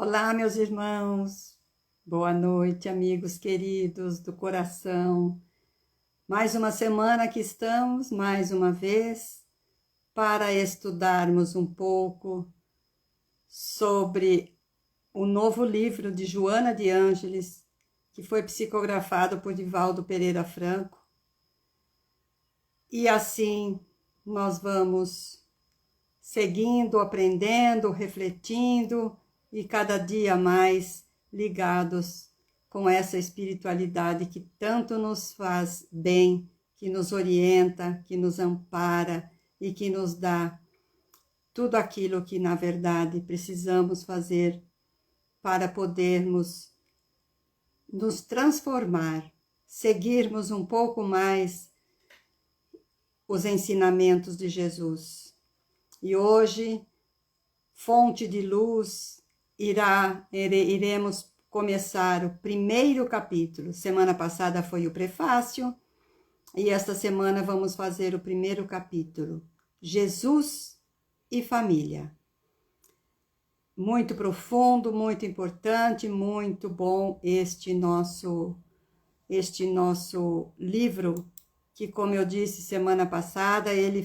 Olá, meus irmãos, boa noite, amigos queridos do coração. Mais uma semana que estamos, mais uma vez, para estudarmos um pouco sobre o novo livro de Joana de Ângeles, que foi psicografado por Divaldo Pereira Franco. E assim nós vamos seguindo, aprendendo, refletindo, e cada dia mais ligados com essa espiritualidade que tanto nos faz bem, que nos orienta, que nos ampara e que nos dá tudo aquilo que, na verdade, precisamos fazer para podermos nos transformar, seguirmos um pouco mais os ensinamentos de Jesus. E hoje, fonte de luz, iremos começar o primeiro capítulo. Semana passada foi o prefácio e esta semana vamos fazer o primeiro capítulo, Jesus e Família. Muito profundo, muito importante, muito bom este nosso livro, que, como eu disse semana passada, ele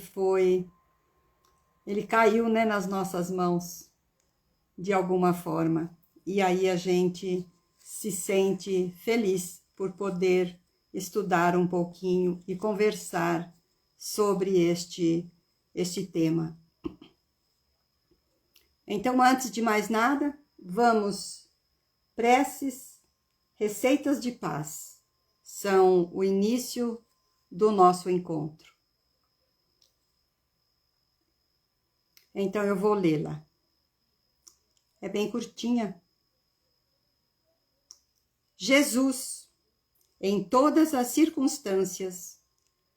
caiu, nas nossas mãos, de alguma forma, e aí a gente se sente feliz por poder estudar um pouquinho e conversar sobre este tema. Então, antes de mais nada, vamos, preces, receitas de paz, são o início do nosso encontro. Então, eu vou lê-la. É bem curtinha. Jesus, em todas as circunstâncias,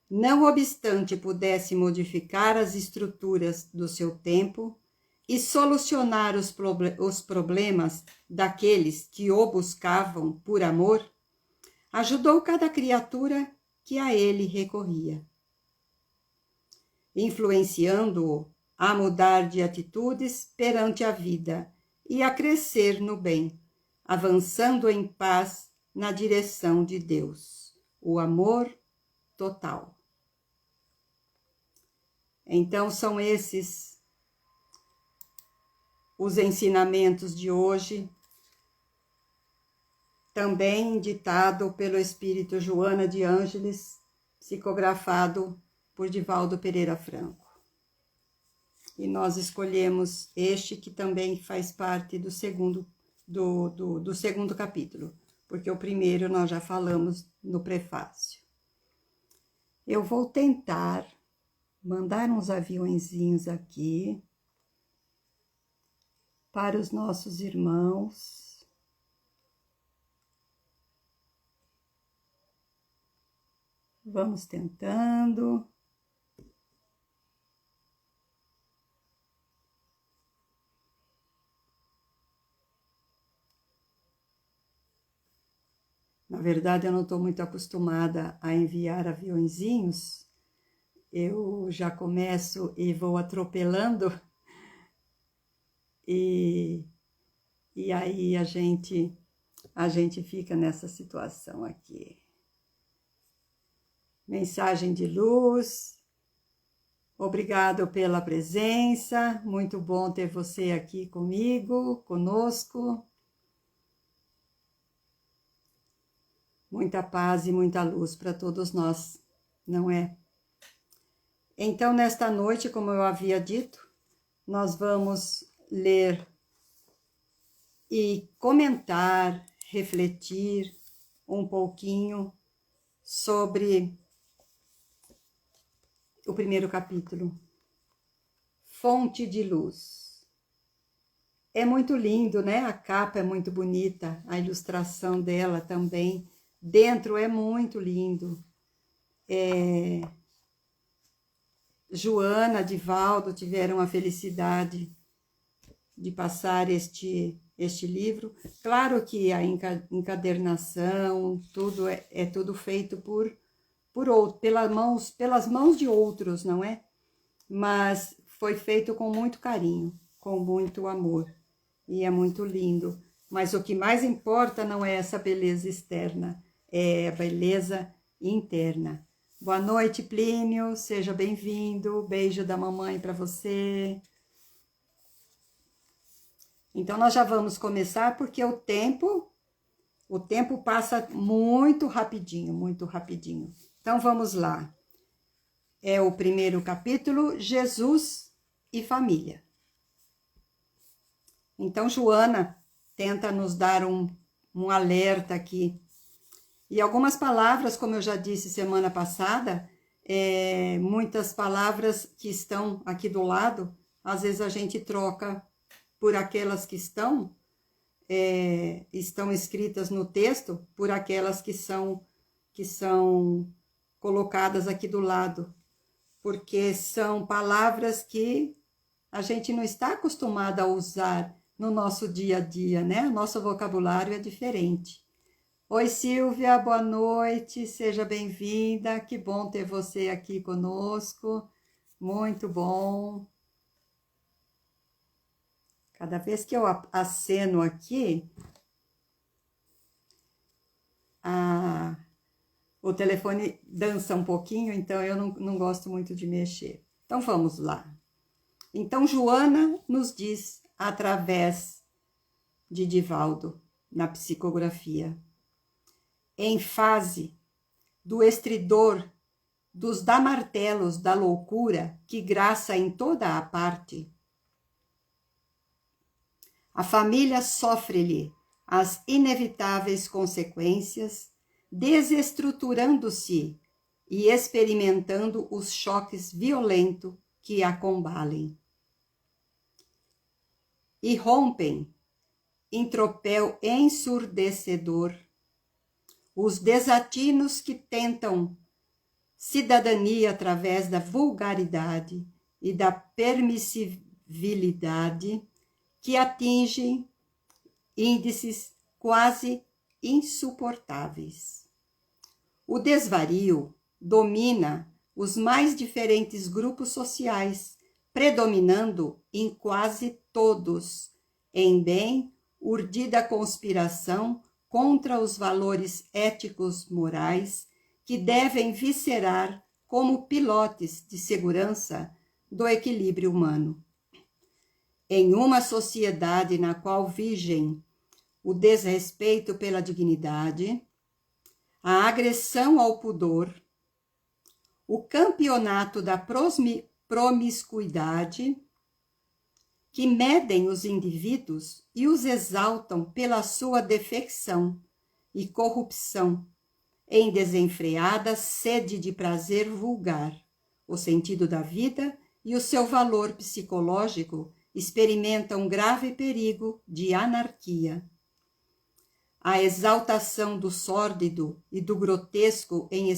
não obstante pudesse modificar as estruturas do seu tempo e solucionar os problemas daqueles que o buscavam por amor, ajudou cada criatura que a ele recorria, influenciando-o a mudar de atitudes perante a vida e a crescer no bem, avançando em paz na direção de Deus, o amor total. Então, são esses os ensinamentos de hoje, também ditado pelo Espírito Joana de Ângeles, psicografado por Divaldo Pereira Franco. E nós escolhemos este, que também faz parte do segundo capítulo, porque o primeiro nós já falamos no prefácio. Eu vou tentar mandar uns aviõezinhos aqui para os nossos irmãos. Vamos tentando. Na verdade, eu não estou muito acostumada a enviar aviõezinhos. Eu já começo e vou atropelando. E aí a gente fica nessa situação aqui. Mensagem de luz. Obrigado pela presença. Muito bom ter você aqui conosco. Muita paz e muita luz para todos nós, não é? Então, nesta noite, como eu havia dito, nós vamos ler e comentar, refletir um pouquinho sobre o primeiro capítulo, Fonte de Luz. É muito lindo, né? A capa é muito bonita, a ilustração dela também. Dentro é muito lindo. Joana, Divaldo tiveram a felicidade de passar este livro. Claro que a encadernação, tudo é tudo feito pelas mãos de outros, não é? Mas foi feito com muito carinho, com muito amor. e é muito lindo. Mas o que mais importa não é essa beleza externa, é a beleza interna. Boa noite, Plínio, seja bem-vindo, beijo da mamãe para você. Então, nós já vamos começar, porque o tempo passa muito rapidinho, muito rapidinho. Então, vamos lá. É o primeiro capítulo, Jesus e Família. Então, Joana tenta nos dar um alerta aqui. E algumas palavras, como eu já disse semana passada, muitas palavras que estão aqui do lado, às vezes a gente troca por aquelas que estão escritas no texto, por aquelas que são colocadas aqui do lado, porque são palavras que a gente não está acostumada a usar no nosso dia a dia, né? O nosso vocabulário é diferente. Oi, Silvia, boa noite, seja bem-vinda, que bom ter você aqui conosco, muito bom. Cada vez que eu aceno aqui, o telefone dança um pouquinho, então eu não gosto muito de mexer. Então, vamos lá. Então, Joana nos diz, através de Divaldo, na psicografia, em fase do estridor dos damartelos da loucura que graça em toda a parte, a família sofre-lhe as inevitáveis consequências, desestruturando-se e experimentando os choques violentos que a combalem. E rompem, em tropel ensurdecedor, os desatinos que tentam cidadania através da vulgaridade e da permissibilidade, que atingem índices quase insuportáveis. O desvario domina os mais diferentes grupos sociais, predominando em quase todos, em bem urdida conspiração contra os valores éticos morais que devem viscerar como pilotes de segurança do equilíbrio humano. Em uma sociedade na qual vigem o desrespeito pela dignidade, a agressão ao pudor, o campeonato da promiscuidade, que medem os indivíduos e os exaltam pela sua defecção e corrupção, em desenfreada sede de prazer vulgar, o sentido da vida e o seu valor psicológico experimentam grave perigo de anarquia. A exaltação do sórdido e do grotesco em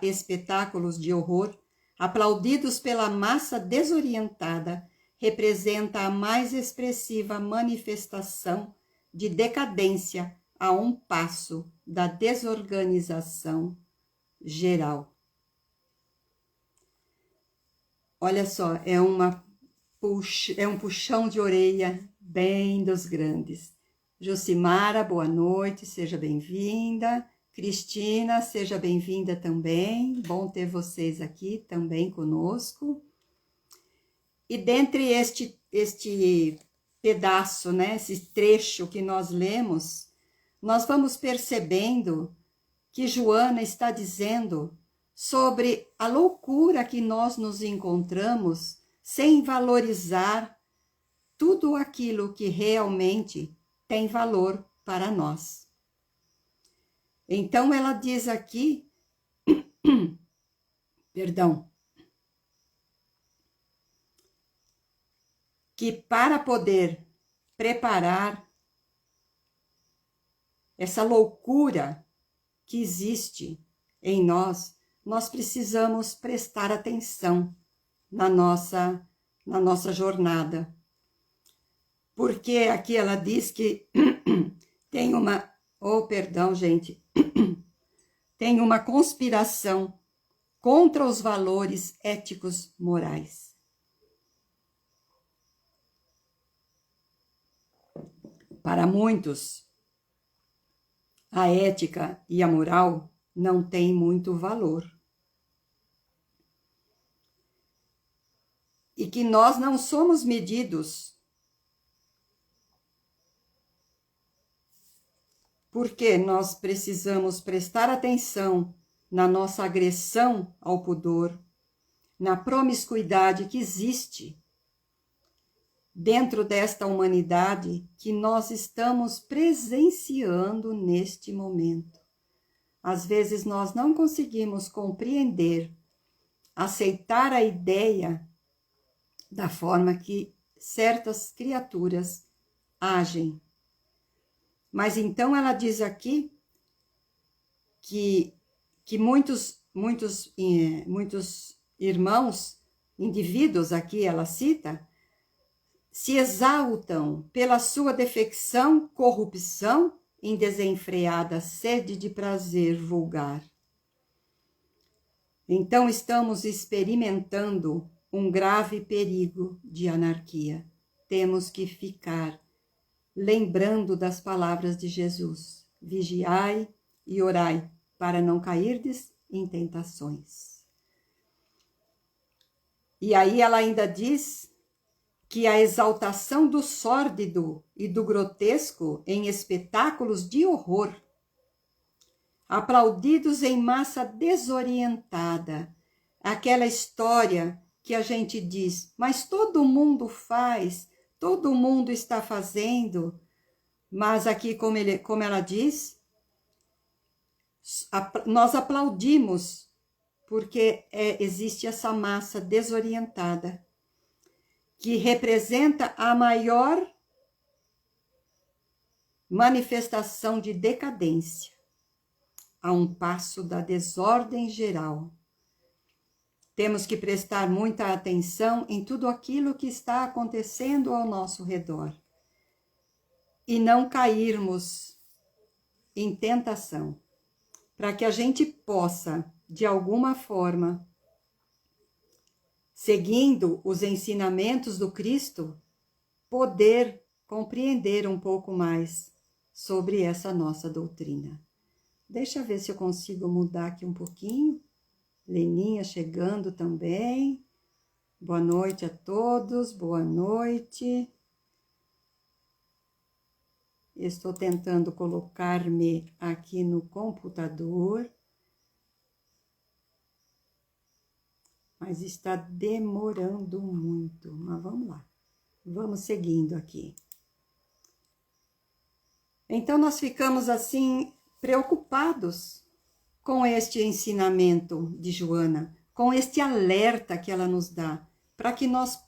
espetáculos de horror, aplaudidos pela massa desorientada, representa a mais expressiva manifestação de decadência a um passo da desorganização geral. Olha só, é um puxão de orelha bem dos grandes. Josimara, boa noite, seja bem-vinda. Cristina, seja bem-vinda também. Bom ter vocês aqui também conosco. E dentre este pedaço, né, esse trecho que nós lemos, nós vamos percebendo que Joana está dizendo sobre a loucura que nós nos encontramos sem valorizar tudo aquilo que realmente tem valor para nós. Então, ela diz aqui, perdão, que para poder preparar essa loucura que existe em nós, nós precisamos prestar atenção na nossa jornada. Porque aqui ela diz que tem uma... Oh, perdão, gente. Tem uma conspiração contra os valores éticos morais. Para muitos, a ética e a moral não têm muito valor. E que nós não somos medidos porque nós precisamos prestar atenção na nossa agressão ao pudor, na promiscuidade que existe dentro desta humanidade que nós estamos presenciando neste momento. Às vezes nós não conseguimos compreender, aceitar a ideia da forma que certas criaturas agem. Mas então ela diz aqui que muitos irmãos, indivíduos aqui ela cita, se exaltam pela sua defecção, corrupção, em desenfreada sede de prazer vulgar. Então estamos experimentando um grave perigo de anarquia. Temos que ficar lembrando das palavras de Jesus: vigiai e orai, para não cairdes em tentações. E aí ela ainda diz que a exaltação do sórdido e do grotesco em espetáculos de horror, aplaudidos em massa desorientada, aquela história que a gente diz, mas todo mundo faz, todo mundo está fazendo, mas aqui, como ela diz, nós aplaudimos, porque existe essa massa desorientada, que representa a maior manifestação de decadência, a um passo da desordem geral. Temos que prestar muita atenção em tudo aquilo que está acontecendo ao nosso redor e não cairmos em tentação, para que a gente possa, de alguma forma, seguindo os ensinamentos do Cristo, poder compreender um pouco mais sobre essa nossa doutrina. Deixa eu ver se eu consigo mudar aqui um pouquinho. Leninha chegando também. Boa noite a todos, boa noite. Estou tentando colocar-me aqui no computador, mas está demorando muito. Mas vamos lá, vamos seguindo aqui. Então, nós ficamos assim preocupados com este ensinamento de Joana, com este alerta que ela nos dá, para que nós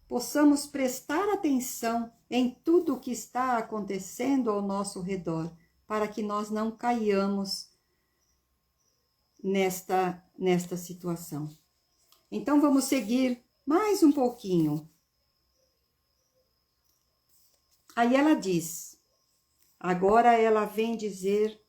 possamos prestar atenção em tudo o que está acontecendo ao nosso redor, para que nós não caiamos nesta situação. Então, vamos seguir mais um pouquinho. Aí ela diz, agora ela vem dizer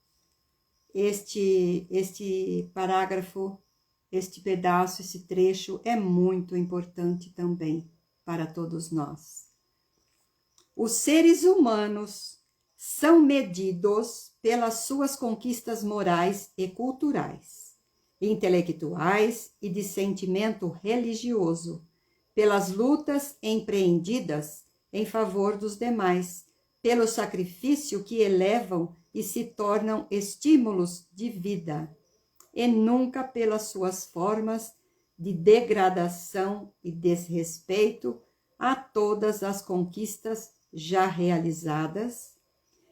este parágrafo, este pedaço, esse trecho é muito importante também para todos nós. Os seres humanos são medidos pelas suas conquistas morais e culturais, intelectuais e de sentimento religioso, pelas lutas empreendidas em favor dos demais, pelo sacrifício que elevam e se tornam estímulos de vida, e nunca pelas suas formas de degradação e desrespeito a todas as conquistas já realizadas,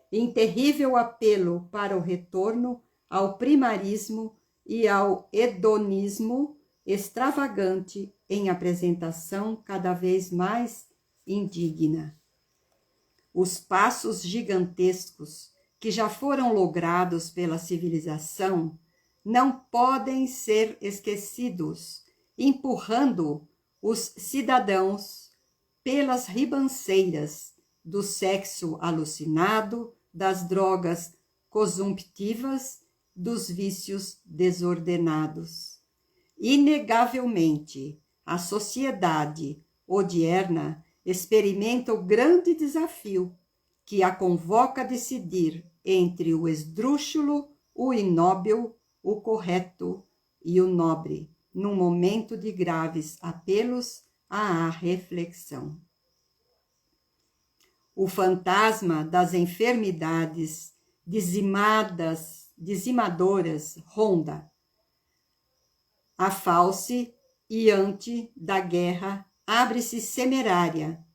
em terrível apelo para o retorno ao primarismo e ao hedonismo extravagante em apresentação cada vez mais indigna. Os passos gigantescos que já foram logrados pela civilização não podem ser esquecidos, empurrando os cidadãos pelas ribanceiras do sexo alucinado, das drogas consumptivas, dos vícios desordenados. Inegavelmente, a sociedade odierna experimenta o grande desafio que a convoca a decidir entre o esdrúxulo, o inóbil, o correto e o nobre, num momento de graves apelos à reflexão. O fantasma das enfermidades dizimadoras ronda. A false e ante da guerra abre-se semerária.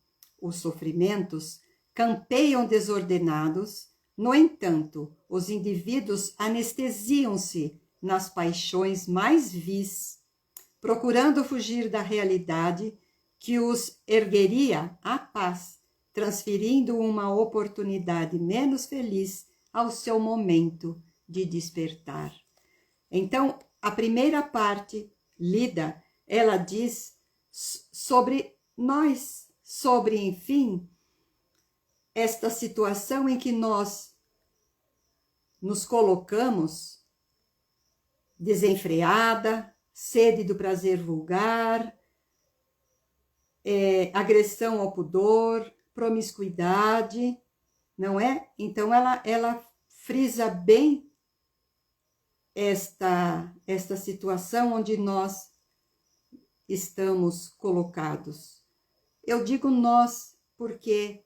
Os sofrimentos campeiam desordenados, no entanto, os indivíduos anestesiam-se nas paixões mais vis, procurando fugir da realidade que os ergueria à paz, transferindo uma oportunidade menos feliz ao seu momento de despertar. Então, a primeira parte lida, ela diz sobre nós, sobre, enfim, esta situação em que nós nos colocamos desenfreada, sede do prazer vulgar, agressão ao pudor, promiscuidade, não é? Então ela frisa bem esta situação onde nós estamos colocados. Eu digo nós porque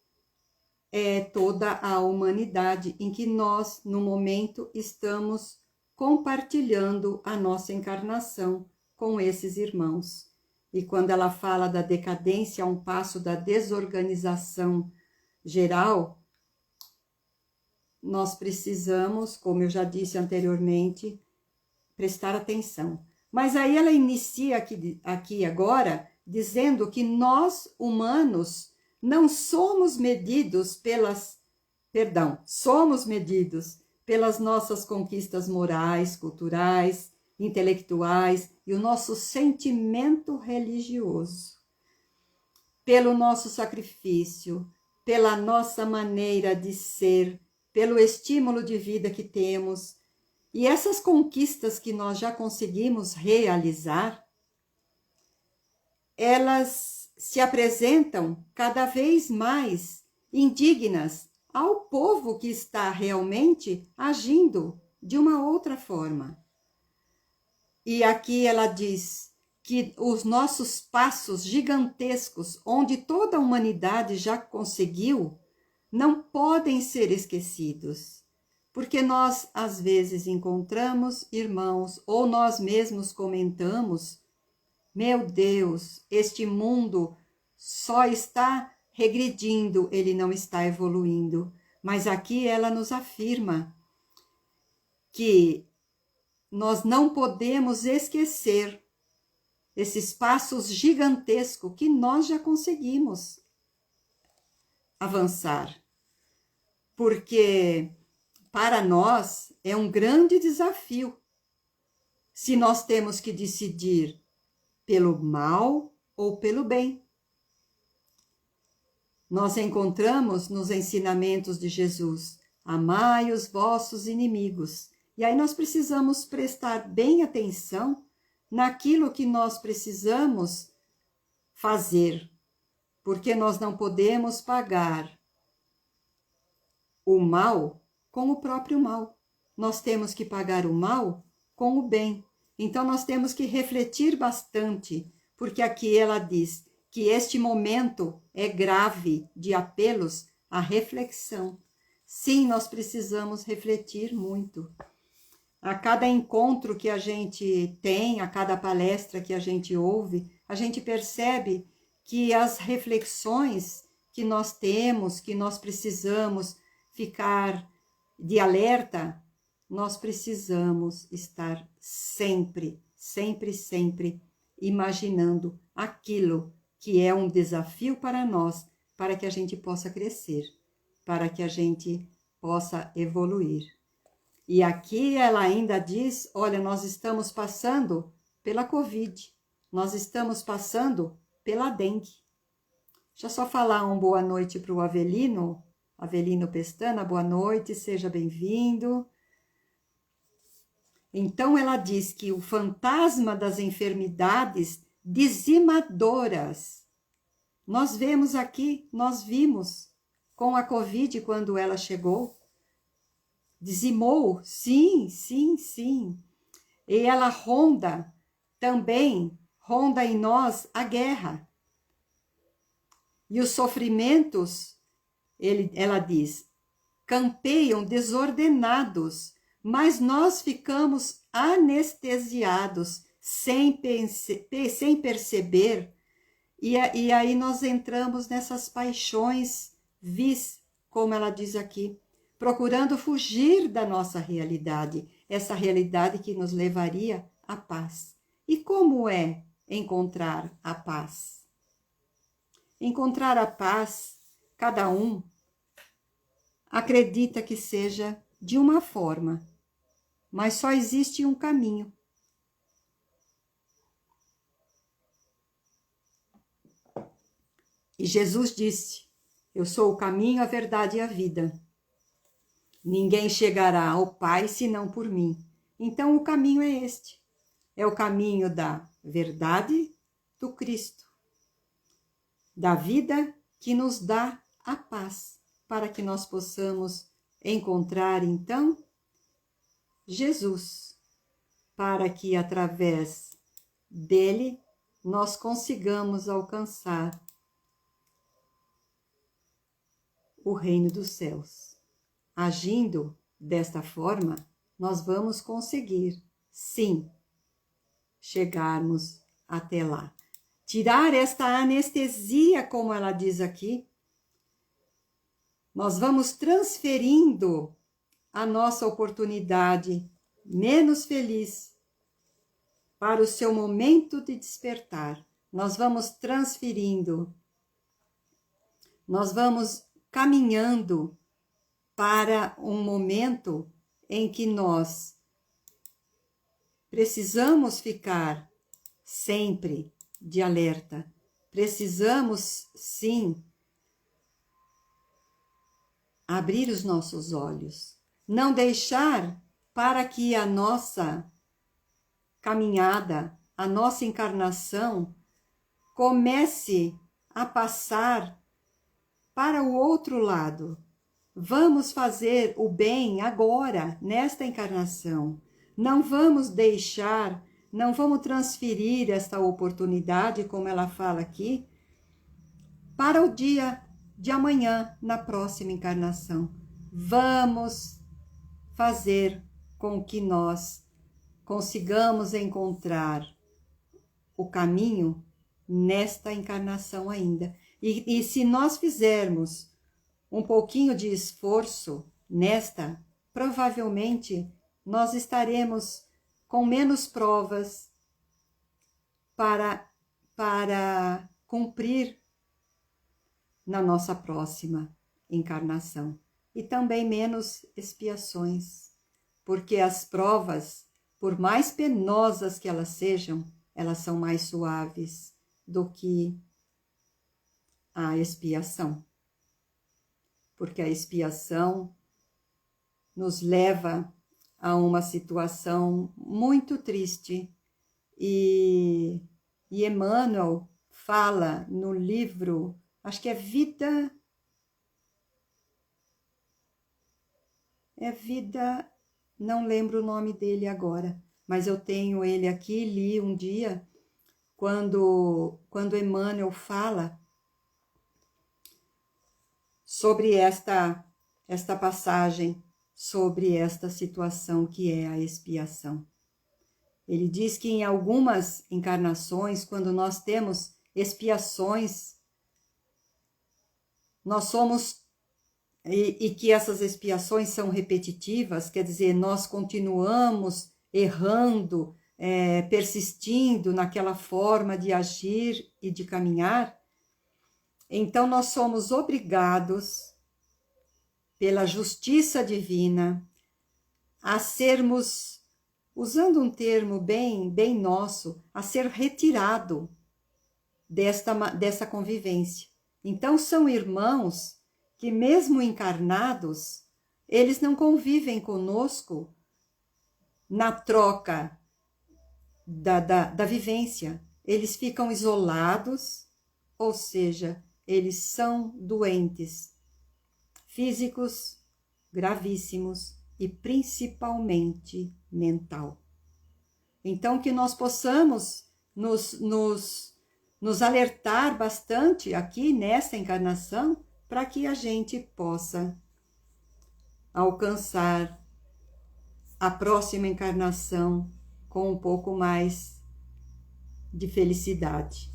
é toda a humanidade em que nós, no momento, estamos compartilhando a nossa encarnação com esses irmãos. E quando ela fala da decadência a um passo da desorganização geral, nós precisamos, como eu já disse anteriormente, prestar atenção. Mas aí ela inicia aqui agora, dizendo que nós, humanos, não somos medidos somos medidos pelas nossas conquistas morais, culturais, intelectuais e o nosso sentimento religioso, pelo nosso sacrifício, pela nossa maneira de ser, pelo estímulo de vida que temos. E essas conquistas que nós já conseguimos realizar, elas se apresentam cada vez mais indignas ao povo que está realmente agindo de uma outra forma. E aqui ela diz que os nossos passos gigantescos, onde toda a humanidade já conseguiu, não podem ser esquecidos, porque nós às vezes encontramos irmãos ou nós mesmos comentamos: meu Deus, este mundo só está regredindo, ele não está evoluindo. Mas aqui ela nos afirma que nós não podemos esquecer esses passos gigantescos que nós já conseguimos avançar. Porque para nós é um grande desafio se nós temos que decidir pelo mal ou pelo bem. Nós encontramos nos ensinamentos de Jesus: amai os vossos inimigos. E aí nós precisamos prestar bem atenção naquilo que nós precisamos fazer, porque nós não podemos pagar o mal com o próprio mal. Nós temos que pagar o mal com o bem. Então nós temos que refletir bastante, porque aqui ela diz que este momento é grave de apelos à reflexão. Sim, nós precisamos refletir muito. A cada encontro que a gente tem, a cada palestra que a gente ouve, a gente percebe que as reflexões que nós temos, que nós precisamos ficar de alerta, nós precisamos estar sempre, sempre, sempre imaginando aquilo que é um desafio para nós, para que a gente possa crescer, para que a gente possa evoluir. E aqui ela ainda diz: olha, nós estamos passando pela Covid, nós estamos passando pela dengue. Deixa eu só falar uma boa noite para o Avelino Pestana, boa noite, seja bem-vindo. Então ela diz que o fantasma das enfermidades dizimadoras, nós vimos com a Covid quando ela chegou. Dizimou, sim, sim, sim. E ela também ronda em nós a guerra. E os sofrimentos, ela diz, campeiam desordenados, mas nós ficamos anestesiados, sem perceber, e aí nós entramos nessas paixões vis, como ela diz aqui, procurando fugir da nossa realidade, essa realidade que nos levaria à paz. E como é encontrar a paz? Encontrar a paz, cada um acredita que seja de uma forma, mas só existe um caminho. E Jesus disse, eu sou o caminho, a verdade e a vida. Ninguém chegará ao Pai senão por mim. Então o caminho é este. É o caminho da verdade do Cristo. Da vida que nos dá a paz, para que nós possamos encontrar, então, Jesus, para que através dele nós consigamos alcançar o reino dos céus. Agindo desta forma, nós vamos conseguir, sim, chegarmos até lá. Tirar esta anestesia, como ela diz aqui, nós vamos transferindo a nossa oportunidade menos feliz para o seu momento de despertar. Nós vamos transferindo, nós vamos caminhando para um momento em que nós precisamos ficar sempre de alerta. Precisamos, sim, abrir os nossos olhos. Não deixar para que a nossa caminhada, a nossa encarnação, comece a passar para o outro lado. Vamos fazer o bem agora, nesta encarnação. Não vamos deixar, não vamos transferir esta oportunidade, como ela fala aqui, para o dia de amanhã, na próxima encarnação. Vamos fazer com que nós consigamos encontrar o caminho nesta encarnação ainda. E se nós fizermos um pouquinho de esforço nesta, provavelmente nós estaremos com menos provas para cumprir na nossa próxima encarnação. E também menos expiações, porque as provas, por mais penosas que elas sejam, elas são mais suaves do que a expiação. Porque a expiação nos leva a uma situação muito triste. E Emmanuel fala no livro, acho que é Vida, não lembro o nome dele agora, mas eu tenho ele aqui, li um dia, quando Emmanuel fala sobre esta passagem, sobre esta situação que é a expiação. Ele diz que em algumas encarnações, quando nós temos expiações, nós somos, e que essas expiações são repetitivas, quer dizer, nós continuamos errando, persistindo naquela forma de agir e de caminhar, então nós somos obrigados, pela justiça divina, a sermos, usando um termo bem nosso, a ser retirado dessa convivência. Então são irmãos que mesmo encarnados, eles não convivem conosco na troca da vivência. Eles ficam isolados, ou seja, eles são doentes. físicos gravíssimos e principalmente mental. Então, que nós possamos nos alertar bastante aqui nesta encarnação, para que a gente possa alcançar a próxima encarnação com um pouco mais de felicidade.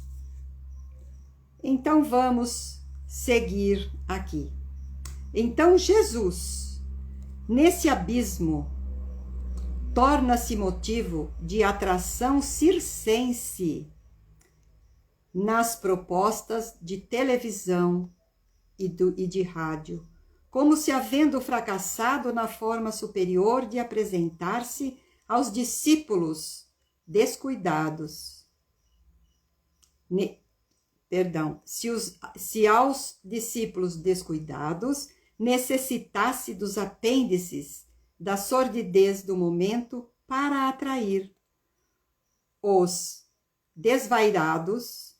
Então, vamos seguir aqui. Então, Jesus, nesse abismo, torna-se motivo de atração circense nas propostas de televisão e de rádio, como se havendo fracassado na forma superior de apresentar-se aos discípulos descuidados. Se aos discípulos descuidados necessitasse dos apêndices da sordidez do momento para atrair os desvairados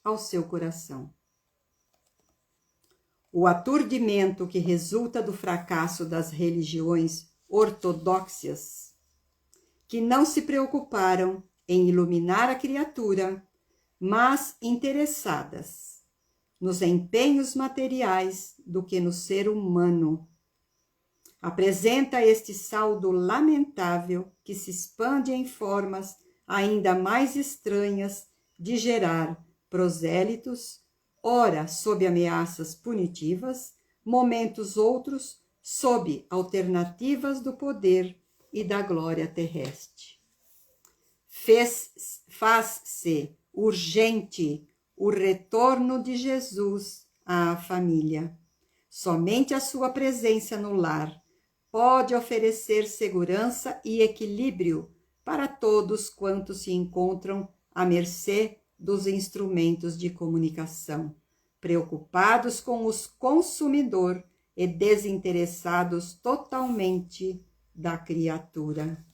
ao seu coração. O aturdimento que resulta do fracasso das religiões ortodoxas, que não se preocuparam em iluminar a criatura, mas interessadas nos empenhos materiais do que no ser humano, apresenta este saldo lamentável que se expande em formas ainda mais estranhas de gerar prosélitos, ora sob ameaças punitivas, momentos outros sob alternativas do poder e da glória terrestre. Faz-se urgente o retorno de Jesus à família. Somente a sua presença no lar pode oferecer segurança e equilíbrio para todos quantos se encontram à mercê dos instrumentos de comunicação, preocupados com os consumidor e desinteressados totalmente da criatura.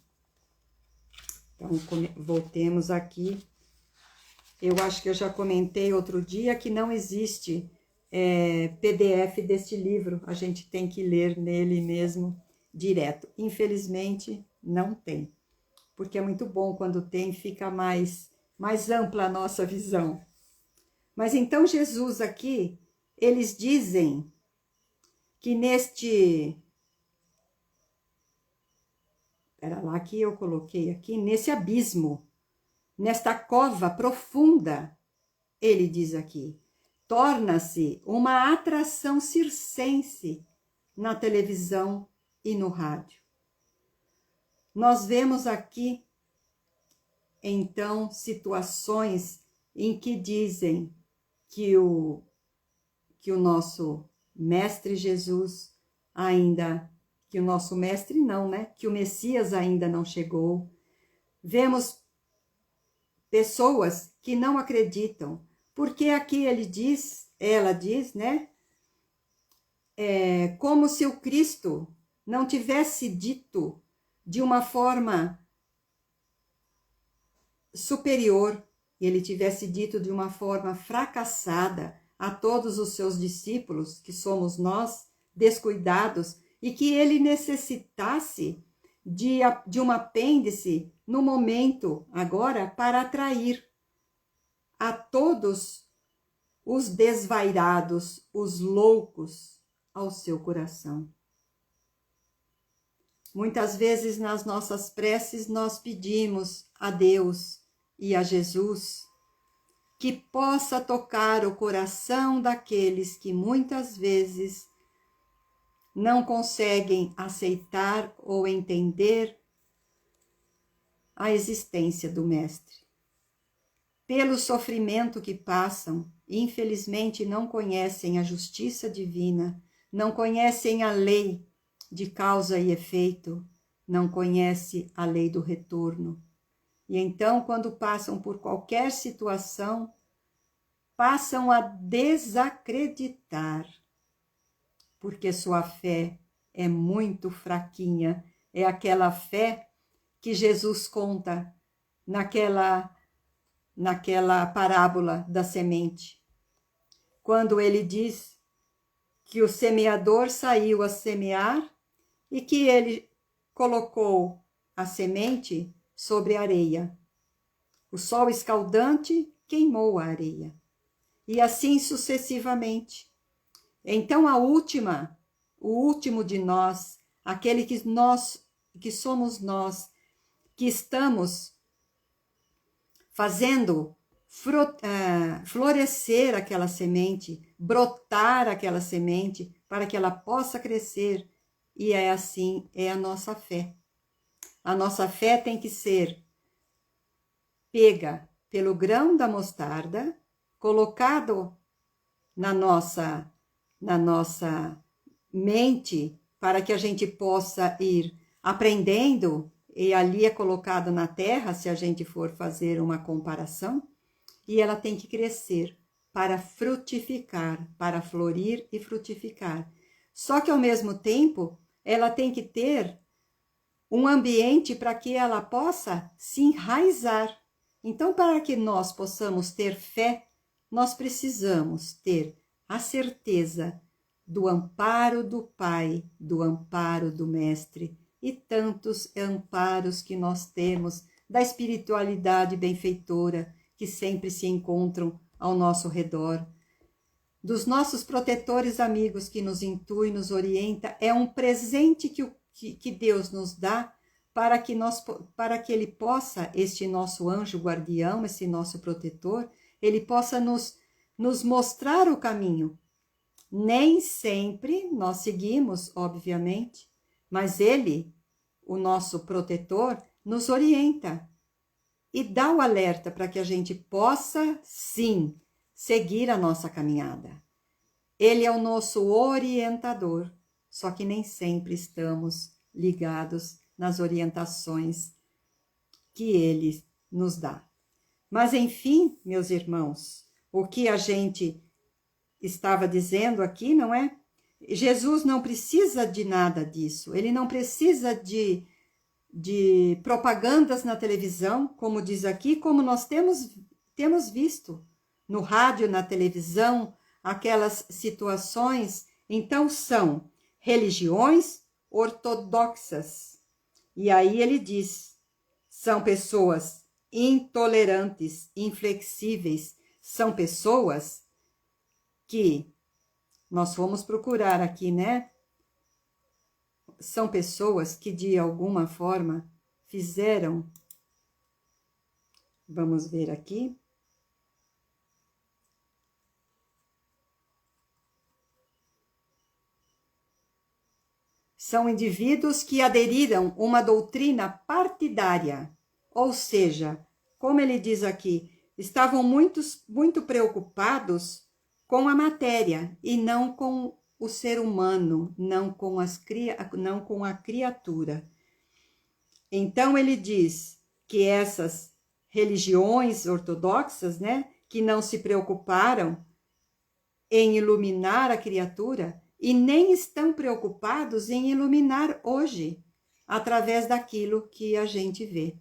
Então, voltemos aqui. Eu acho que eu já comentei outro dia que não existe PDF deste livro. A gente tem que ler nele mesmo direto. Infelizmente, não tem. Porque é muito bom quando tem, fica mais ampla a nossa visão. Mas então Jesus aqui, eles dizem que que eu coloquei aqui, nesse abismo, nesta cova profunda, ele diz aqui, torna-se uma atração circense na televisão e no rádio. Nós vemos aqui, então, situações em que dizem que o nosso Mestre Jesus que o nosso Mestre não, né? Que o Messias ainda não chegou. Vemos pessoas que não acreditam, porque aqui ela diz, né? Como se o Cristo não tivesse dito de uma forma superior, ele tivesse dito de uma forma fracassada a todos os seus discípulos, que somos nós, descuidados, e que ele necessitasse de um apêndice no momento agora para atrair a todos os desvairados, os loucos ao seu coração. Muitas vezes nas nossas preces nós pedimos a Deus e a Jesus que possa tocar o coração daqueles que muitas vezes não conseguem aceitar ou entender a existência do Mestre. Pelo sofrimento que passam, infelizmente não conhecem a justiça divina, não conhecem a lei de causa e efeito, não conhecem a lei do retorno. E então, quando passam por qualquer situação, passam a desacreditar, porque sua fé é muito fraquinha. É aquela fé que Jesus conta naquela parábola da semente, quando ele diz que o semeador saiu a semear e que ele colocou a semente sobre a areia. O sol escaldante queimou a areia. E assim sucessivamente. Então o último de nós, aquele que somos nós, que estamos fazendo florescer aquela semente, brotar aquela semente, para que ela possa crescer. E é assim, é a nossa fé. A nossa fé tem que ser pega pelo grão da mostarda, colocado na nossa mente, para que a gente possa ir aprendendo, e ali é colocado na terra, se a gente for fazer uma comparação, e ela tem que crescer para frutificar, para florir e frutificar. Só que ao mesmo tempo, ela tem que ter um ambiente para que ela possa se enraizar. Então, para que nós possamos ter fé, nós precisamos ter a certeza do amparo do Pai, do amparo do Mestre e tantos amparos que nós temos da espiritualidade benfeitora que sempre se encontram ao nosso redor, dos nossos protetores amigos que nos intui, nos orienta. É um presente que Deus nos dá para que ele possa, este nosso anjo guardião, esse nosso protetor, ele possa nos mostrar o caminho. Nem sempre nós seguimos, obviamente, mas ele, o nosso protetor, nos orienta e dá o alerta para que a gente possa, sim, seguir a nossa caminhada. Ele é o nosso orientador, só que nem sempre estamos ligados nas orientações que ele nos dá. Mas, enfim, meus irmãos, o que a gente estava dizendo aqui, não é? Jesus não precisa de nada disso, ele não precisa de propagandas na televisão, como diz aqui, como nós temos visto no rádio, na televisão, aquelas situações. Então, são religiões ortodoxas. E aí ele diz, são pessoas intolerantes, inflexíveis, são pessoas que nós fomos procurar aqui, né? São pessoas que de alguma forma fizeram, vamos ver aqui, são indivíduos que aderiram a uma doutrina partidária, ou seja, como ele diz aqui, estavam muito preocupados com a matéria e não com o ser humano, não com a criatura. Então ele diz que essas religiões ortodoxas, né, que não se preocuparam em iluminar a criatura e nem estão preocupados em iluminar hoje, através daquilo que a gente vê.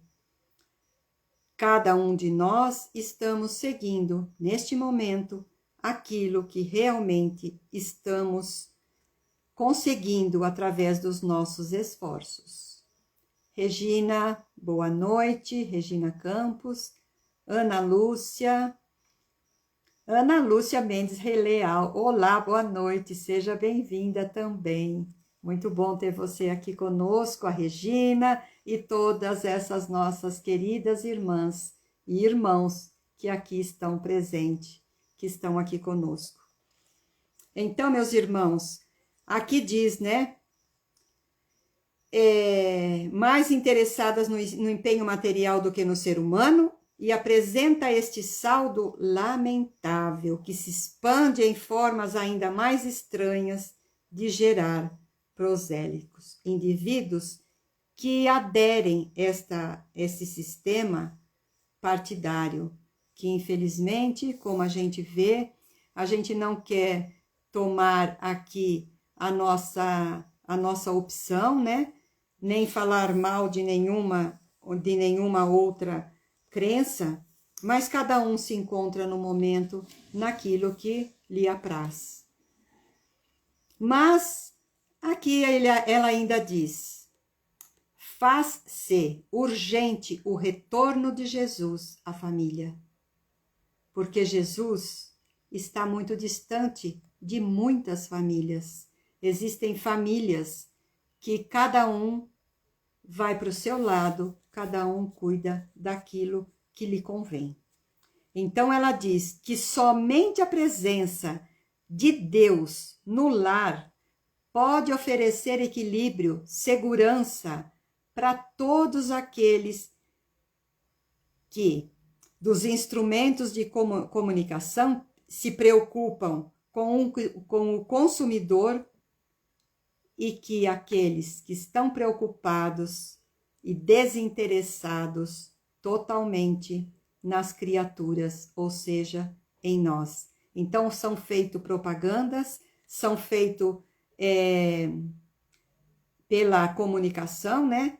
Cada um de nós estamos seguindo, neste momento, aquilo que realmente estamos conseguindo através dos nossos esforços. Regina, boa noite. Regina Campos. Ana Lúcia Mendes Releal. Olá, boa noite. Seja bem-vinda também. Muito bom ter você aqui conosco, a Regina e todas essas nossas queridas irmãs e irmãos que aqui estão presentes, que estão aqui conosco. Então, meus irmãos, aqui diz, né? Mais interessadas no empenho material do que no ser humano, e apresenta este saldo lamentável que se expande em formas ainda mais estranhas de gerar prosélitos, indivíduos que aderem esse sistema partidário, que infelizmente, como a gente vê, a gente não quer tomar aqui a nossa opção, né? Nem falar mal de nenhuma outra crença, mas cada um se encontra no momento naquilo que lhe apraz. Mas aqui ela ainda diz: faz-se urgente o retorno de Jesus à família, porque Jesus está muito distante de muitas famílias. Existem famílias que cada um vai para o seu lado, cada um cuida daquilo que lhe convém. Então ela diz que somente a presença de Deus no lar pode oferecer equilíbrio, segurança para todos aqueles que, dos instrumentos de comunicação, se preocupam com o consumidor, e que aqueles que estão preocupados e desinteressados totalmente nas criaturas, ou seja, em nós. Então, são feitas propagandas, são feitas pela comunicação, né?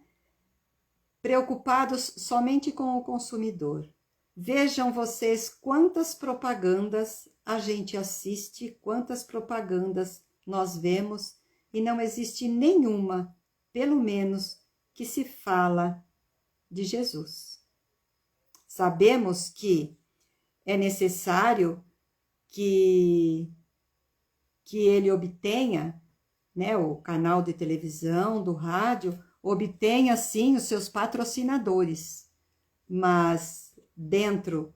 Preocupados somente com o consumidor. Vejam vocês quantas propagandas a gente assiste, quantas propagandas nós vemos, e não existe nenhuma, pelo menos, que se fala de Jesus. Sabemos que é necessário que ele obtenha, né, o canal de televisão, do rádio, obtenha, sim, os seus patrocinadores. Mas, dentro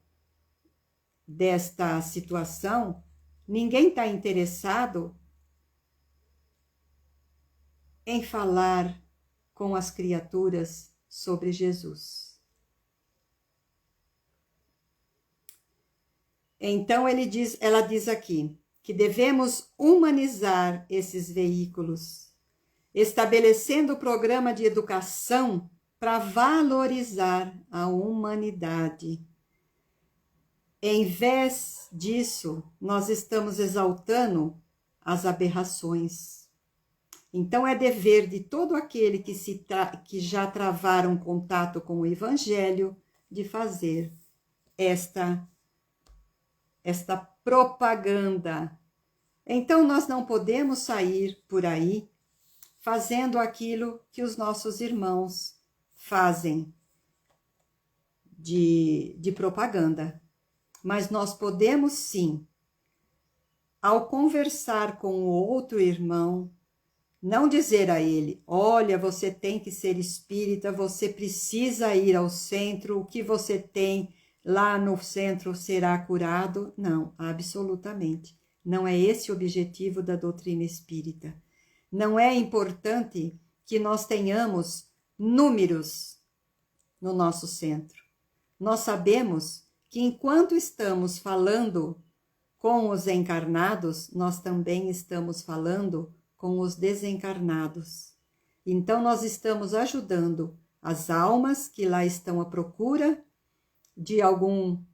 desta situação, ninguém está interessado em falar com as criaturas sobre Jesus. Então ela diz aqui que devemos humanizar esses veículos, estabelecendo o programa de educação para valorizar a humanidade. Em vez disso, nós estamos exaltando as aberrações. Então, é dever de todo aquele que já travaram contato com o Evangelho de fazer esta propaganda. Então, nós não podemos sair por aí fazendo aquilo que os nossos irmãos fazem de propaganda. Mas nós podemos, sim, ao conversar com o outro irmão, não dizer a ele: olha, você tem que ser espírita, você precisa ir ao centro, o que você tem lá no centro será curado. Não, absolutamente. Não é esse o objetivo da doutrina espírita. Não é importante que nós tenhamos números no nosso centro. Nós sabemos que enquanto estamos falando com os encarnados, nós também estamos falando com os desencarnados. Então, nós estamos ajudando as almas que lá estão à procura de algum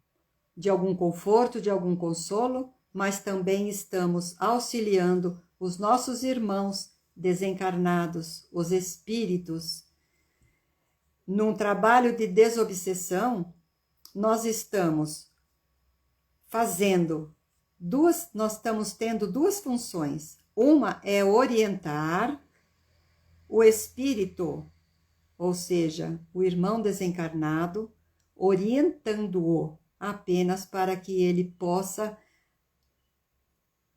conforto, de algum consolo, mas também estamos auxiliando os nossos irmãos desencarnados, os espíritos. Num trabalho de desobsessão, nós estamos nós estamos tendo duas funções. Uma é orientar o espírito, ou seja, o irmão desencarnado, orientando-o apenas para que ele possa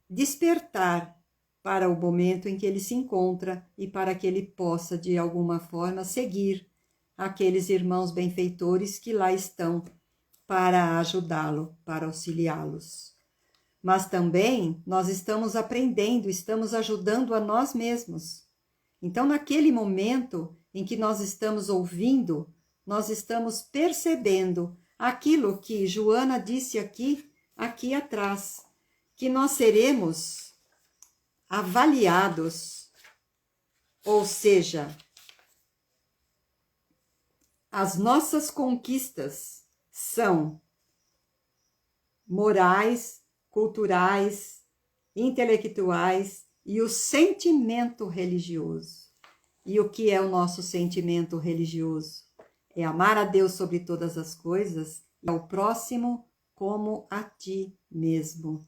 despertar para o momento em que ele se encontra e para que ele possa, de alguma forma, seguir aqueles irmãos benfeitores que lá estão para ajudá-lo, para auxiliá-los. Mas também nós estamos aprendendo, estamos ajudando a nós mesmos. Então, naquele momento em que nós estamos ouvindo, nós estamos percebendo aquilo que Joana disse aqui atrás, que nós seremos avaliados, ou seja, as nossas conquistas são morais, culturais, intelectuais e o sentimento religioso. E o que é o nosso sentimento religioso? É amar a Deus sobre todas as coisas e ao próximo como a ti mesmo.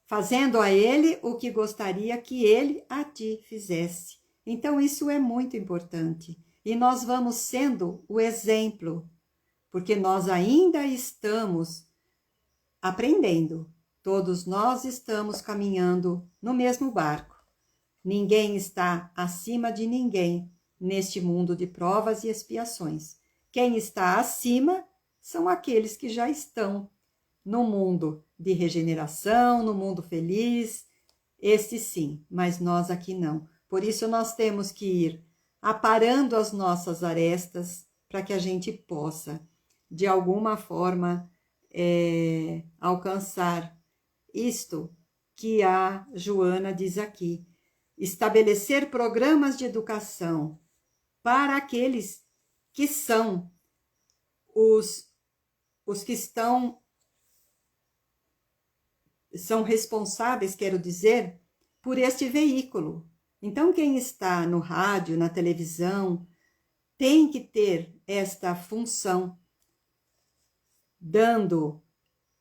fazendo a ele o que gostaria que ele a ti fizesse. Então, isso é muito importante. E nós vamos sendo o exemplo, porque nós ainda estamos aprendendo. Todos nós estamos caminhando no mesmo barco. Ninguém está acima de ninguém neste mundo de provas e expiações. Quem está acima são aqueles que já estão no mundo de regeneração, no mundo feliz, este sim, mas nós aqui não. Por isso nós temos que ir aparando as nossas arestas para que a gente possa, de alguma forma, alcançar isto que a Joana diz aqui. Estabelecer programas de educação para aqueles que são os que são responsáveis, quero dizer, por este veículo. Então, quem está no rádio, na televisão, tem que ter esta função, dando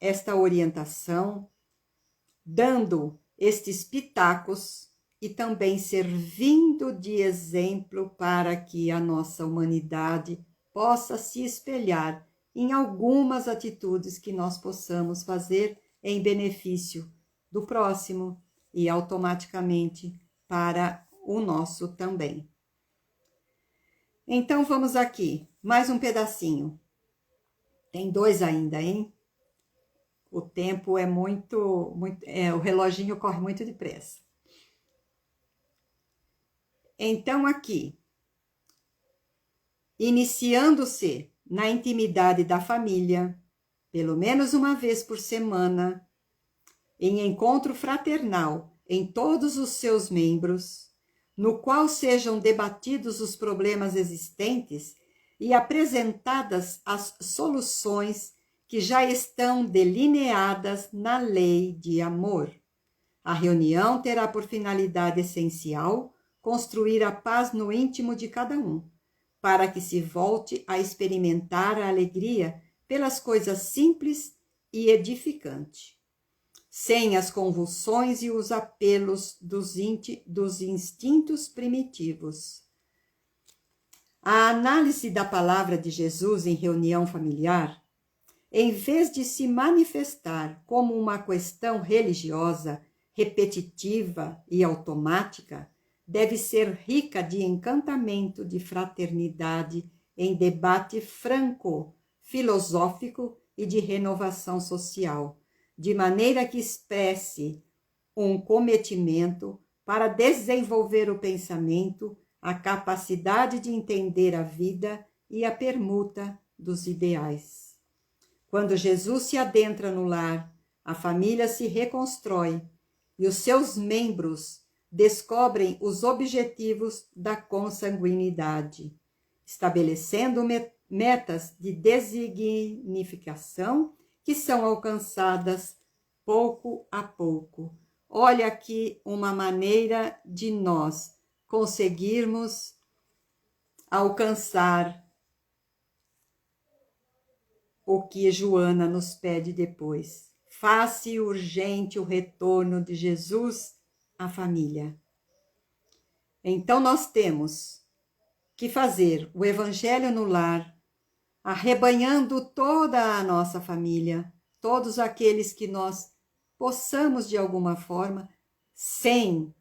esta orientação, dando estes pitacos e também servindo de exemplo para que a nossa humanidade possa se espelhar em algumas atitudes que nós possamos fazer em benefício do próximo e automaticamente para o nosso também. Então vamos aqui, mais um pedacinho. Tem 2 ainda, hein? O tempo é o reloginho corre muito depressa. Então aqui, iniciando-se na intimidade da família, pelo menos uma vez por semana, em encontro fraternal em todos os seus membros, no qual sejam debatidos os problemas existentes e apresentadas as soluções que já estão delineadas na lei de amor. A reunião terá por finalidade essencial construir a paz no íntimo de cada um, para que se volte a experimentar a alegria pelas coisas simples e edificantes, sem as convulsões e os apelos dos instintos primitivos. A análise da palavra de Jesus em reunião familiar, em vez de se manifestar como uma questão religiosa, repetitiva e automática, deve ser rica de encantamento, de fraternidade, em debate franco, filosófico e de renovação social, de maneira que expresse um cometimento para desenvolver o pensamento, a capacidade de entender a vida e a permuta dos ideais. Quando Jesus se adentra no lar, a família se reconstrói e os seus membros descobrem os objetivos da consanguinidade, estabelecendo metas de designificação que são alcançadas pouco a pouco. Olha aqui uma maneira de nós conseguirmos alcançar o que Joana nos pede depois. Faça urgente o retorno de Jesus à família. Então nós temos que fazer o evangelho no lar, arrebanhando toda a nossa família, todos aqueles que nós possamos de alguma forma, sem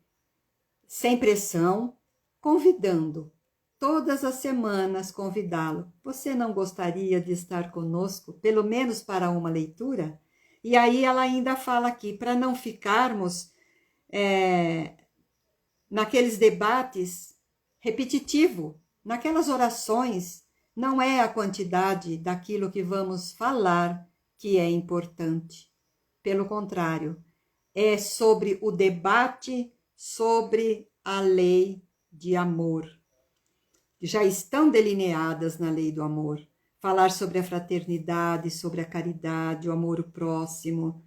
pressão, convidando, todas as semanas convidá-lo. Você não gostaria de estar conosco, pelo menos para uma leitura? E aí ela ainda fala aqui, para não ficarmos naqueles debates repetitivos, naquelas orações. Não é a quantidade daquilo que vamos falar que é importante. Pelo contrário, é sobre o debate sobre a lei de amor. Já estão delineadas na lei do amor. Falar sobre a fraternidade, sobre a caridade, o amor ao próximo.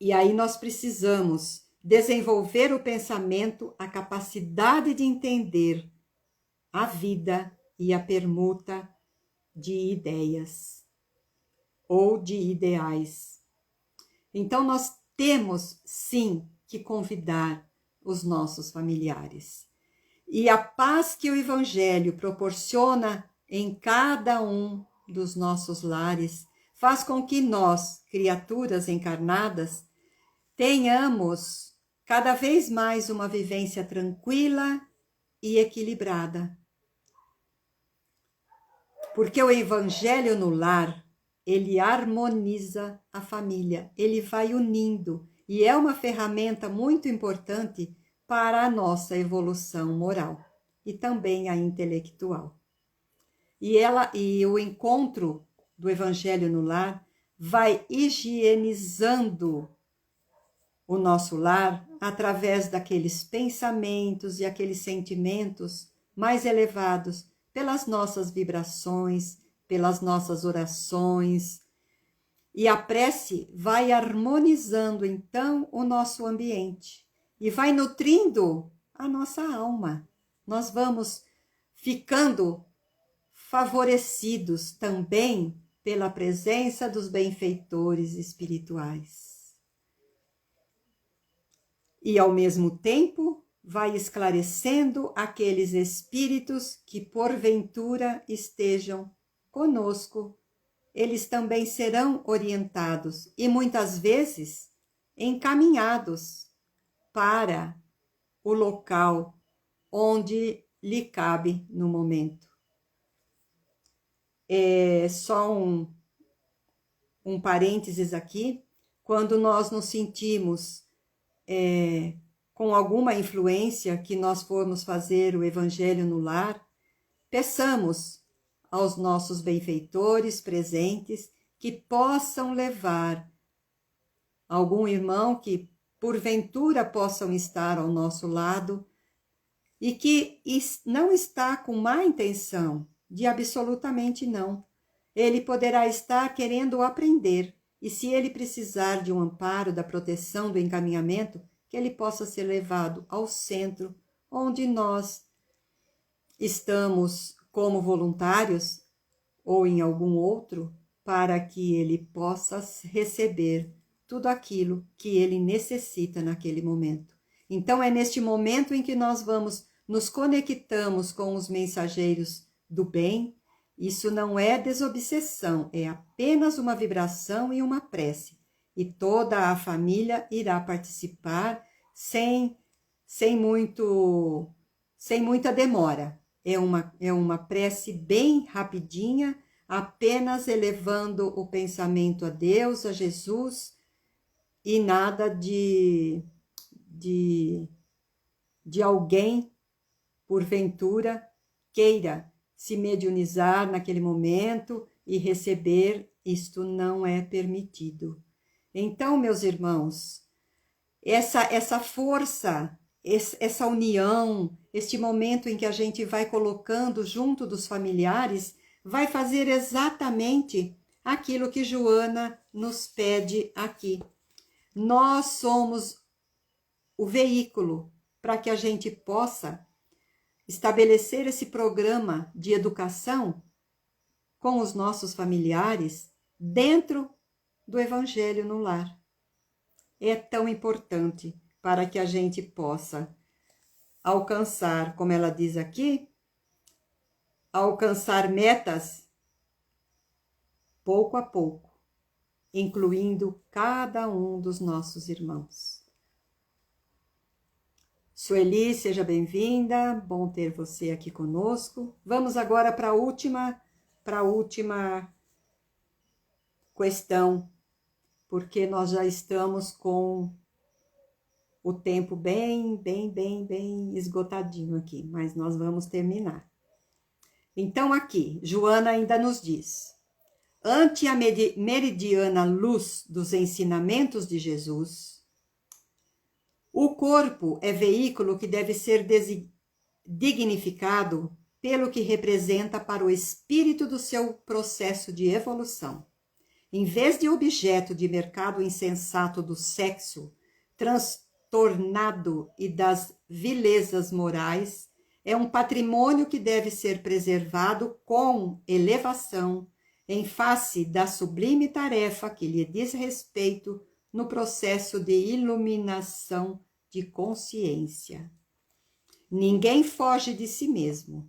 E aí nós precisamos desenvolver o pensamento, a capacidade de entender a vida e a permuta de ideias ou de ideais. Então, nós temos, sim, que convidar os nossos familiares. E a paz que o Evangelho proporciona em cada um dos nossos lares faz com que nós, criaturas encarnadas, tenhamos cada vez mais uma vivência tranquila e equilibrada. Porque o Evangelho no lar, ele harmoniza a família, ele vai unindo, e é uma ferramenta muito importante para a nossa evolução moral e também a intelectual. E o encontro do Evangelho no lar vai higienizando o nosso lar através daqueles pensamentos e aqueles sentimentos mais elevados, pelas nossas vibrações, pelas nossas orações. E a prece vai harmonizando, então, o nosso ambiente e vai nutrindo a nossa alma. Nós vamos ficando favorecidos também pela presença dos benfeitores espirituais. E, ao mesmo tempo, vai esclarecendo aqueles espíritos que, porventura, estejam conosco. Eles também serão orientados e, muitas vezes, encaminhados para o local onde lhe cabe no momento. É só um parênteses aqui. Quando nós nos sentimos com alguma influência que nós formos fazer o Evangelho no lar, peçamos aos nossos benfeitores presentes que possam levar algum irmão que porventura possam estar ao nosso lado e que não está com má intenção, de absolutamente não. Ele poderá estar querendo aprender, e se ele precisar de um amparo, da proteção, do encaminhamento, que ele possa ser levado ao centro, onde nós estamos como voluntários, ou em algum outro, para que ele possa receber tudo aquilo que ele necessita naquele momento. Então, é neste momento em que nós nos conectamos com os mensageiros do bem. Isso não é desobsessão, é apenas uma vibração e uma prece. E toda a família irá participar sem muita demora. É uma prece bem rapidinha, apenas elevando o pensamento a Deus, a Jesus, e nada de alguém, porventura, queira se mediunizar naquele momento e receber. Isto não é permitido. Então, meus irmãos, essa força, essa união, este momento em que a gente vai colocando junto dos familiares, vai fazer exatamente aquilo que Joana nos pede aqui. Nós somos o veículo para que a gente possa estabelecer esse programa de educação com os nossos familiares dentro do Evangelho no lar. É tão importante para que a gente possa alcançar, como ela diz aqui, alcançar metas pouco a pouco, incluindo cada um dos nossos irmãos. Sueli, seja bem-vinda, bom ter você aqui conosco. Vamos agora para a última questão, porque nós já estamos com o tempo bem esgotadinho aqui, mas nós vamos terminar. Então aqui, Joana ainda nos diz: ante a meridiana luz dos ensinamentos de Jesus, o corpo é veículo que deve ser dignificado pelo que representa para o espírito do seu processo de evolução. Em vez de objeto de mercado insensato do sexo, transtornado e das vilezas morais, é um patrimônio que deve ser preservado com elevação, em face da sublime tarefa que lhe diz respeito no processo de iluminação de consciência. Ninguém foge de si mesmo.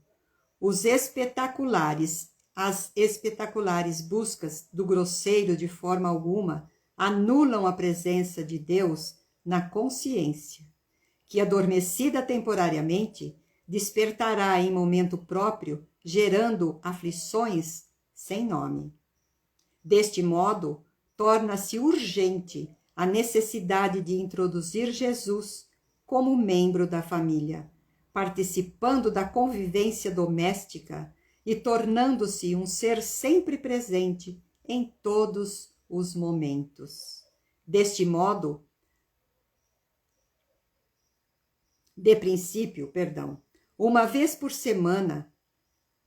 As espetaculares buscas do grosseiro de forma alguma anulam a presença de Deus na consciência, que, adormecida temporariamente, despertará em momento próprio, gerando aflições sem nome. Deste modo, torna-se urgente a necessidade de introduzir Jesus como membro da família, participando da convivência doméstica e tornando-se um ser sempre presente em todos os momentos. Deste modo, uma vez por semana,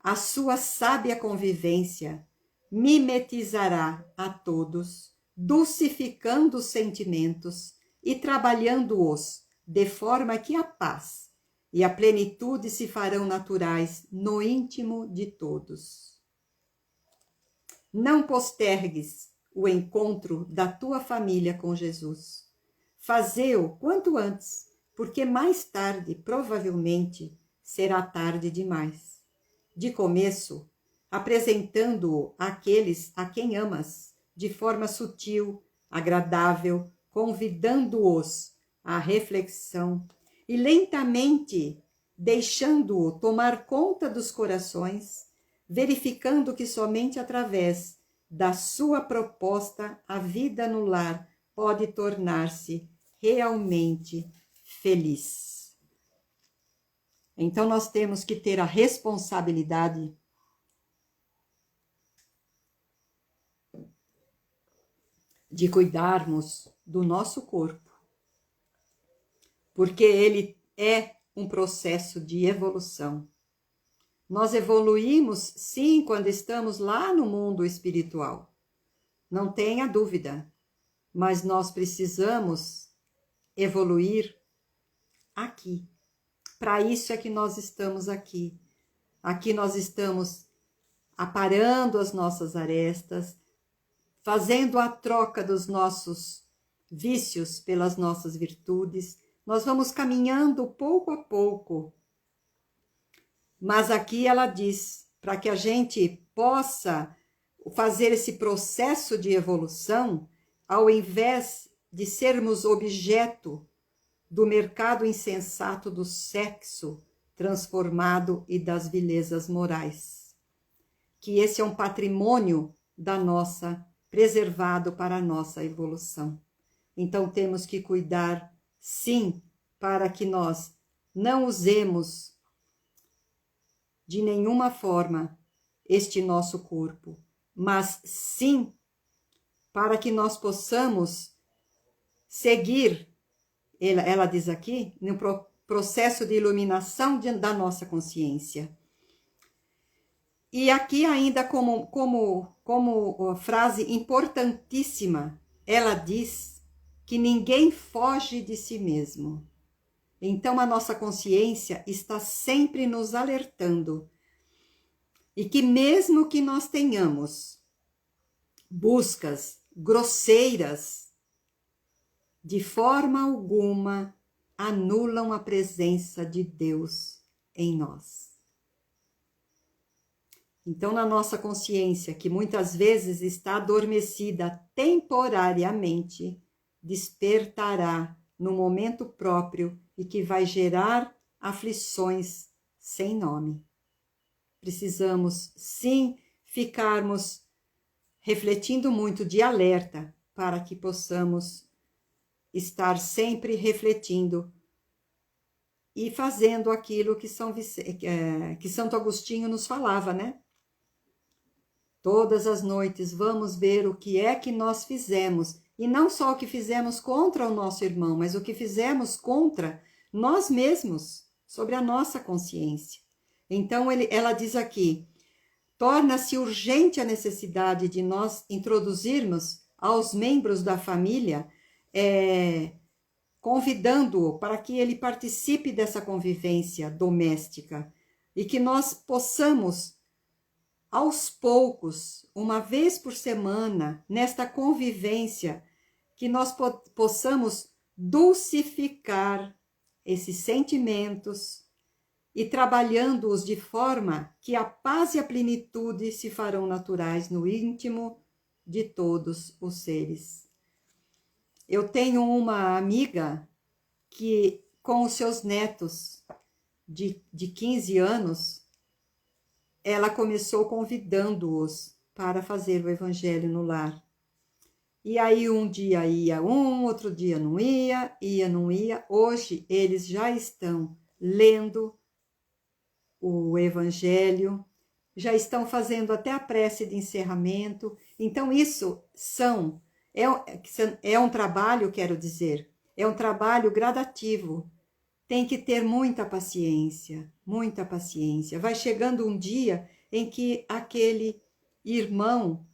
a sua sábia convivência mimetizará a todos, dulcificando os sentimentos e trabalhando-os de forma que a paz e a plenitude se farão naturais no íntimo de todos. Não postergues o encontro da tua família com Jesus. Fazê-o quanto antes, porque mais tarde, provavelmente, será tarde demais. De começo, apresentando-o àqueles a quem amas, de forma sutil, agradável, convidando-os à reflexão e lentamente deixando-o tomar conta dos corações, verificando que somente através da sua proposta a vida no lar pode tornar-se realmente feliz. Então nós temos que ter a responsabilidade de cuidarmos do nosso corpo, porque ele é um processo de evolução. Nós evoluímos, sim, quando estamos lá no mundo espiritual. Não tenha dúvida, mas nós precisamos evoluir aqui. Para isso é que nós estamos aqui. Aqui nós estamos aparando as nossas arestas, fazendo a troca dos nossos vícios pelas nossas virtudes. Nós vamos caminhando pouco a pouco. Mas aqui ela diz, para que a gente possa fazer esse processo de evolução, ao invés de sermos objeto do mercado insensato do sexo transformado e das vilezas morais. Que esse é um patrimônio da nossa, preservado para a nossa evolução. Então temos que cuidar, sim, para que nós não usemos de nenhuma forma este nosso corpo, mas sim para que nós possamos seguir, ela diz aqui, no processo de iluminação da nossa consciência. E aqui ainda como frase importantíssima, ela diz que ninguém foge de si mesmo. Então, a nossa consciência está sempre nos alertando. E que mesmo que nós tenhamos buscas grosseiras, de forma alguma anulam a presença de Deus em nós. Então, na nossa consciência, que muitas vezes está adormecida temporariamente, despertará no momento próprio e que vai gerar aflições sem nome. Precisamos, sim, ficarmos refletindo muito de alerta para que possamos estar sempre refletindo e fazendo aquilo que Santo Agostinho nos falava, né? Todas as noites vamos ver o que é que nós fizemos, e não só o que fizemos contra o nosso irmão, mas o que fizemos contra nós mesmos, sobre a nossa consciência. Então ela diz aqui, torna-se urgente a necessidade de nós introduzirmos aos membros da família, convidando-o para que ele participe dessa convivência doméstica e que nós possamos, aos poucos, uma vez por semana, nesta convivência, que nós possamos dulcificar esses sentimentos e trabalhando-os de forma que a paz e a plenitude se farão naturais no íntimo de todos os seres. Eu tenho uma amiga que, com os seus netos de 15 anos, ela começou convidando-os para fazer o evangelho no lar. E aí um dia ia outro dia não ia, não ia. Hoje eles já estão lendo o evangelho, já estão fazendo até a prece de encerramento. Então isso é um trabalho, quero dizer, é um trabalho gradativo. Tem que ter muita paciência, muita paciência. Vai chegando um dia em que aquele irmão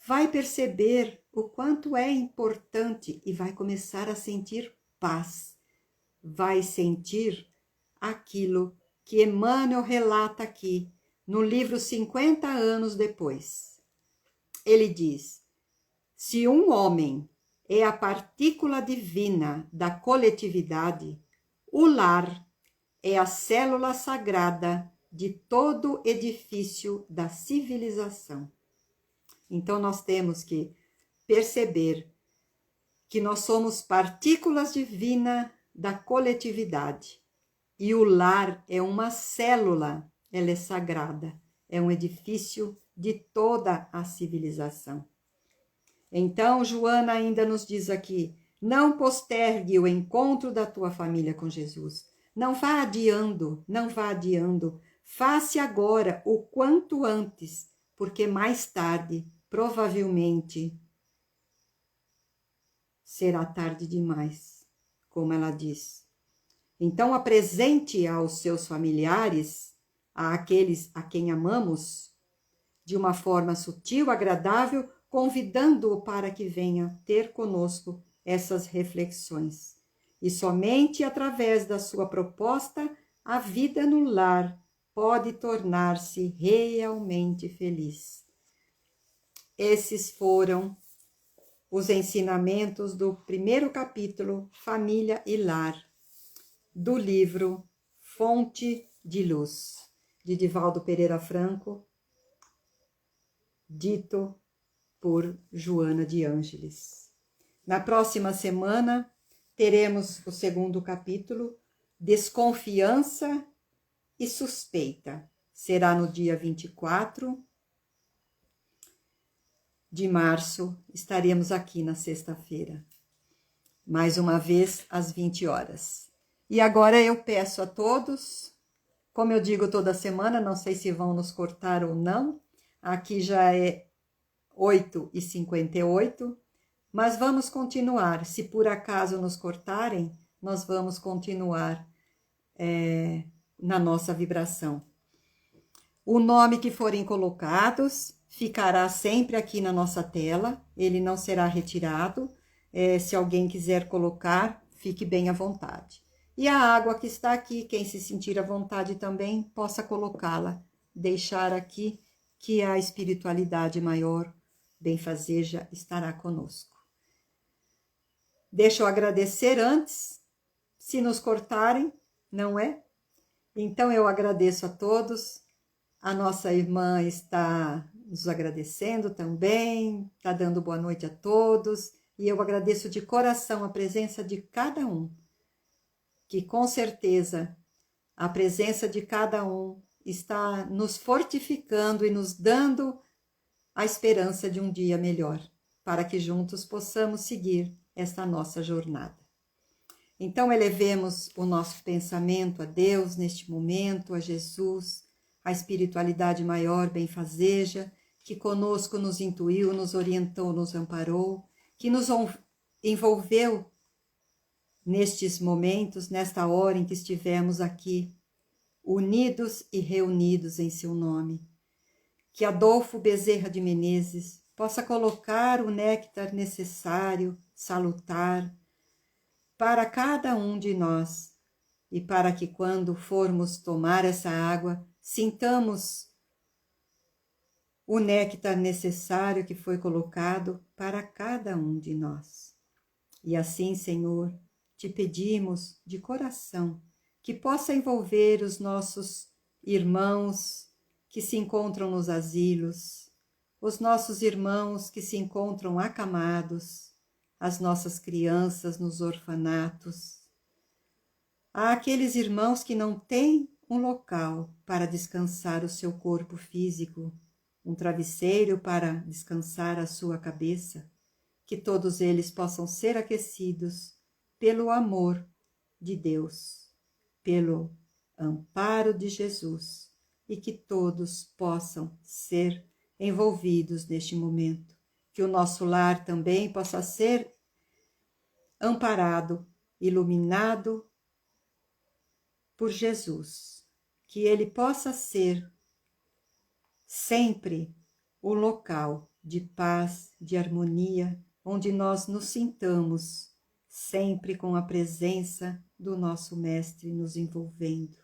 vai perceber o quanto é importante e vai começar a sentir paz. Vai sentir aquilo que Emmanuel relata aqui no livro 50 anos depois. Ele diz: se um homem é a partícula divina da coletividade, o lar é a célula sagrada de todo edifício da civilização. Então nós temos que perceber que nós somos partículas divinas da coletividade. E o lar é uma célula, ela é sagrada, é um edifício de toda a civilização. Então, Joana ainda nos diz aqui: não postergue o encontro da tua família com Jesus. Não vá adiando, não vá adiando. Faça agora o quanto antes, porque mais tarde, provavelmente, será tarde demais, como ela diz. Então, apresente aos seus familiares, àqueles a quem amamos, de uma forma sutil, agradável, convidando-o para que venha ter conosco essas reflexões. E somente através da sua proposta, a vida no lar pode tornar-se realmente feliz. Esses foram os ensinamentos do primeiro capítulo, Família e Lar, do livro Fonte de Luz, de Divaldo Pereira Franco, dito por Joana de Ângeles. Na próxima semana, teremos o segundo capítulo, Desconfiança e Suspeita. Será no dia 24 de março, estaremos aqui na sexta-feira, mais uma vez às 20 horas. E agora eu peço a todos, como eu digo toda semana, não sei se vão nos cortar ou não, aqui já é 8h58, mas vamos continuar. Se por acaso nos cortarem, nós vamos continuar na nossa vibração. O nome que forem colocados ficará sempre aqui na nossa tela, ele não será retirado. Se alguém quiser colocar, fique bem à vontade. E a água que está aqui, quem se sentir à vontade também, possa colocá-la, deixar aqui que a espiritualidade maior, benfazeja, estará conosco. Deixa eu agradecer antes, se nos cortarem, não é? Então eu agradeço a todos, a nossa irmã está nos agradecendo também, está dando boa noite a todos, e eu agradeço de coração a presença de cada um, que com certeza a presença de cada um está nos fortificando e nos dando a esperança de um dia melhor, para que juntos possamos seguir esta nossa jornada. Então, elevemos o nosso pensamento a Deus neste momento, a Jesus, a espiritualidade maior, benfazeja, que conosco nos intuiu, nos orientou, nos amparou, que nos envolveu nestes momentos, nesta hora em que estivemos aqui, unidos e reunidos em seu nome. Que Adolfo Bezerra de Menezes possa colocar o néctar necessário, salutar, para cada um de nós, e para que quando formos tomar essa água, sintamos o néctar necessário que foi colocado para cada um de nós. E assim, Senhor, te pedimos de coração que possa envolver os nossos irmãos que se encontram nos asilos, os nossos irmãos que se encontram acamados, as nossas crianças nos orfanatos. Há aqueles irmãos que não têm um local para descansar o seu corpo físico, um travesseiro para descansar a sua cabeça, que todos eles possam ser aquecidos pelo amor de Deus, pelo amparo de Jesus, e que todos possam ser envolvidos neste momento, que o nosso lar também possa ser amparado, iluminado por Jesus, que ele possa ser sempre o local de paz, de harmonia, onde nós nos sintamos sempre com a presença do nosso Mestre nos envolvendo.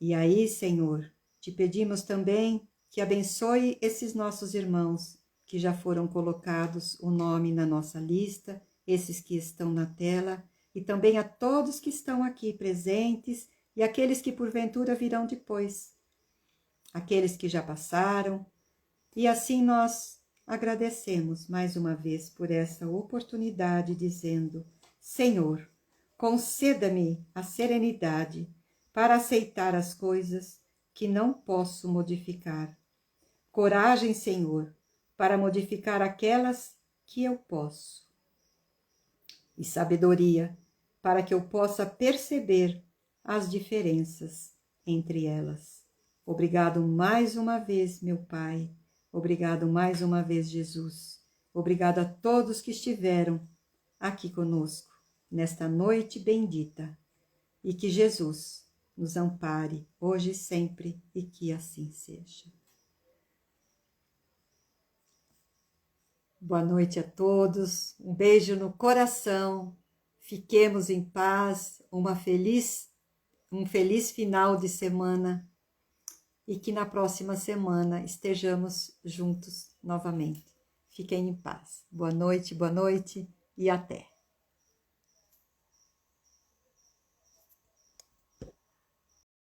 E aí, Senhor, te pedimos também que abençoe esses nossos irmãos que já foram colocados o nome na nossa lista, esses que estão na tela, e também a todos que estão aqui presentes e aqueles que porventura virão depois, aqueles que já passaram. E assim nós agradecemos mais uma vez por essa oportunidade, dizendo: Senhor, conceda-me a serenidade para aceitar as coisas que não posso modificar. Coragem, Senhor, para modificar aquelas que eu posso. E sabedoria, para que eu possa perceber as diferenças entre elas. Obrigado mais uma vez, meu Pai. Obrigado mais uma vez, Jesus. Obrigado a todos que estiveram aqui conosco nesta noite bendita. E que Jesus nos ampare hoje e sempre, e que assim seja. Boa noite a todos, um beijo no coração, fiquemos em paz, um feliz final de semana e que na próxima semana estejamos juntos novamente. Fiquem em paz. Boa noite e até.